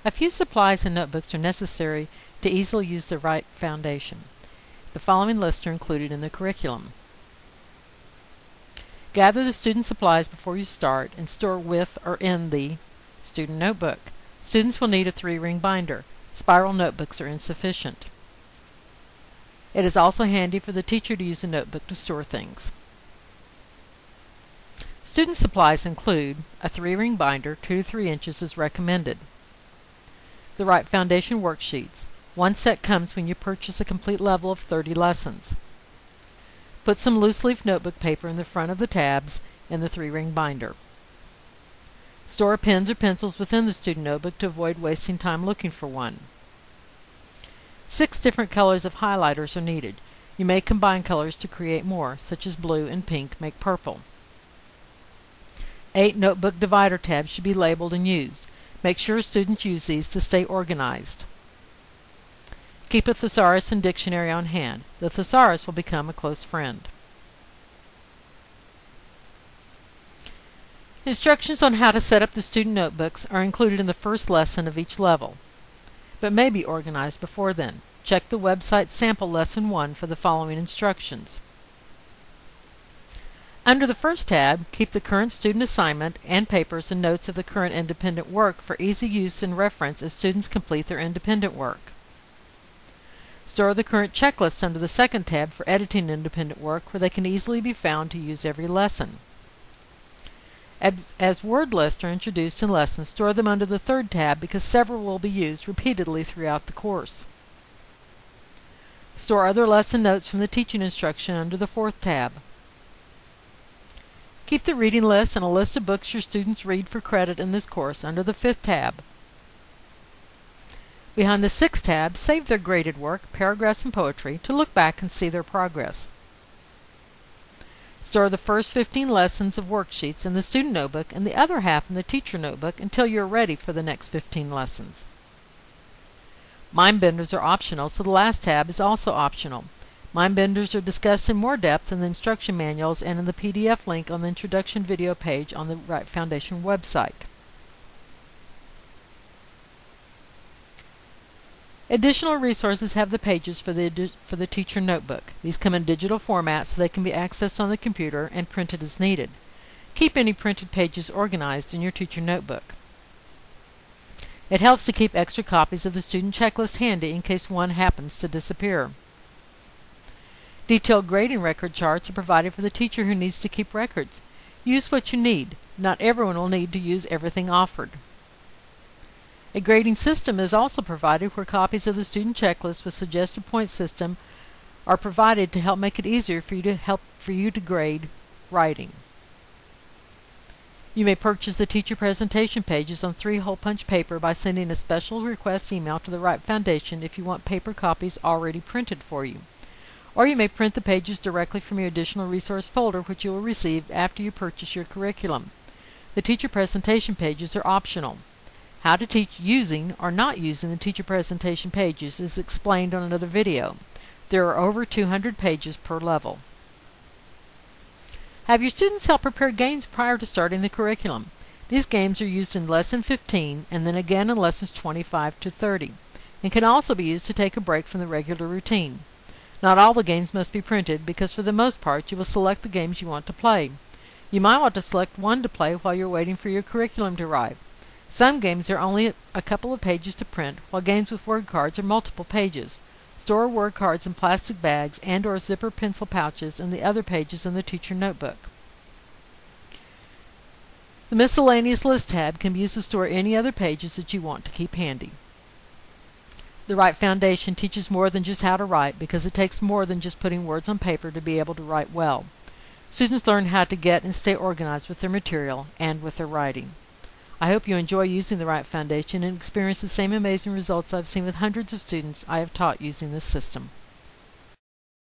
A few supplies and notebooks are necessary to easily use the right foundation. The following lists are included in the curriculum. Gather the student supplies before you start and store with or in the student notebook. Students will need a 3-ring binder. Spiral notebooks are insufficient. It is also handy for the teacher to use a notebook to store things. Student supplies include a 3-ring binder, 2 to 3 inches is recommended. The right foundation worksheets. One set comes when you purchase a complete level of 30 lessons. Put some loose-leaf notebook paper in the front of the tabs in the 3-ring binder. Store pens or pencils within the student notebook to avoid wasting time looking for one. 6 different colors of highlighters are needed. You may combine colors to create more, such as blue and pink make purple. 8 notebook divider tabs should be labeled and used. Make sure students use these to stay organized. Keep a thesaurus and dictionary on hand. The thesaurus will become a close friend. Instructions on how to set up the student notebooks are included in the first lesson of each level, but may be organized before then. Check the website Sample Lesson 1 for the following instructions. Under the first tab, keep the current student assignment and papers and notes of the current independent work for easy use and reference as students complete their independent work. Store the current checklists under the second tab for editing independent work where they can easily be found to use every lesson. As word lists are introduced in lessons, store them under the third tab because several will be used repeatedly throughout the course. Store other lesson notes from the teaching instruction under the fourth tab. Keep the reading list and a list of books your students read for credit in this course under the fifth tab. Behind the sixth tab, save their graded work, paragraphs and poetry, to look back and see their progress. Store the first 15 lessons of worksheets in the student notebook and the other half in the teacher notebook until you're ready for the next 15 lessons. Mind benders are optional, so the last tab is also optional. Mind benders are discussed in more depth in the instruction manuals and in the PDF link on the introduction video page on the Right Foundation website. Additional resources have the pages for the teacher notebook. These come in digital format so they can be accessed on the computer and printed as needed. Keep any printed pages organized in your teacher notebook. It helps to keep extra copies of the student checklist handy in case one happens to disappear. Detailed grading record charts are provided for the teacher who needs to keep records. Use what you need. Not everyone will need to use everything offered. A grading system is also provided where copies of the student checklist with suggested point system are provided to help make it easier for you to grade writing. You may purchase the teacher presentation pages on 3-hole punch paper by sending a special request email to the Right Foundation if you want paper copies already printed for you. Or you may print the pages directly from your additional resource folder, which you will receive after you purchase your curriculum. The teacher presentation pages are optional. How to teach using or not using the teacher presentation pages is explained on another video. There are over 200 pages per level. Have your students help prepare games prior to starting the curriculum. These games are used in Lesson 15 and then again in Lessons 25 to 30, and can also be used to take a break from the regular routine. Not all the games must be printed because for the most part you will select the games you want to play. You might want to select one to play while you're waiting for your curriculum to arrive. Some games are only a couple of pages to print, while games with word cards are multiple pages. Store word cards in plastic bags and/or zipper pencil pouches and the other pages in the teacher notebook. The miscellaneous list tab can be used to store any other pages that you want to keep handy. The Right Foundation teaches more than just how to write because it takes more than just putting words on paper to be able to write well. Students learn how to get and stay organized with their material and with their writing. I hope you enjoy using the Right Foundation and experience the same amazing results I've seen with hundreds of students I have taught using this system.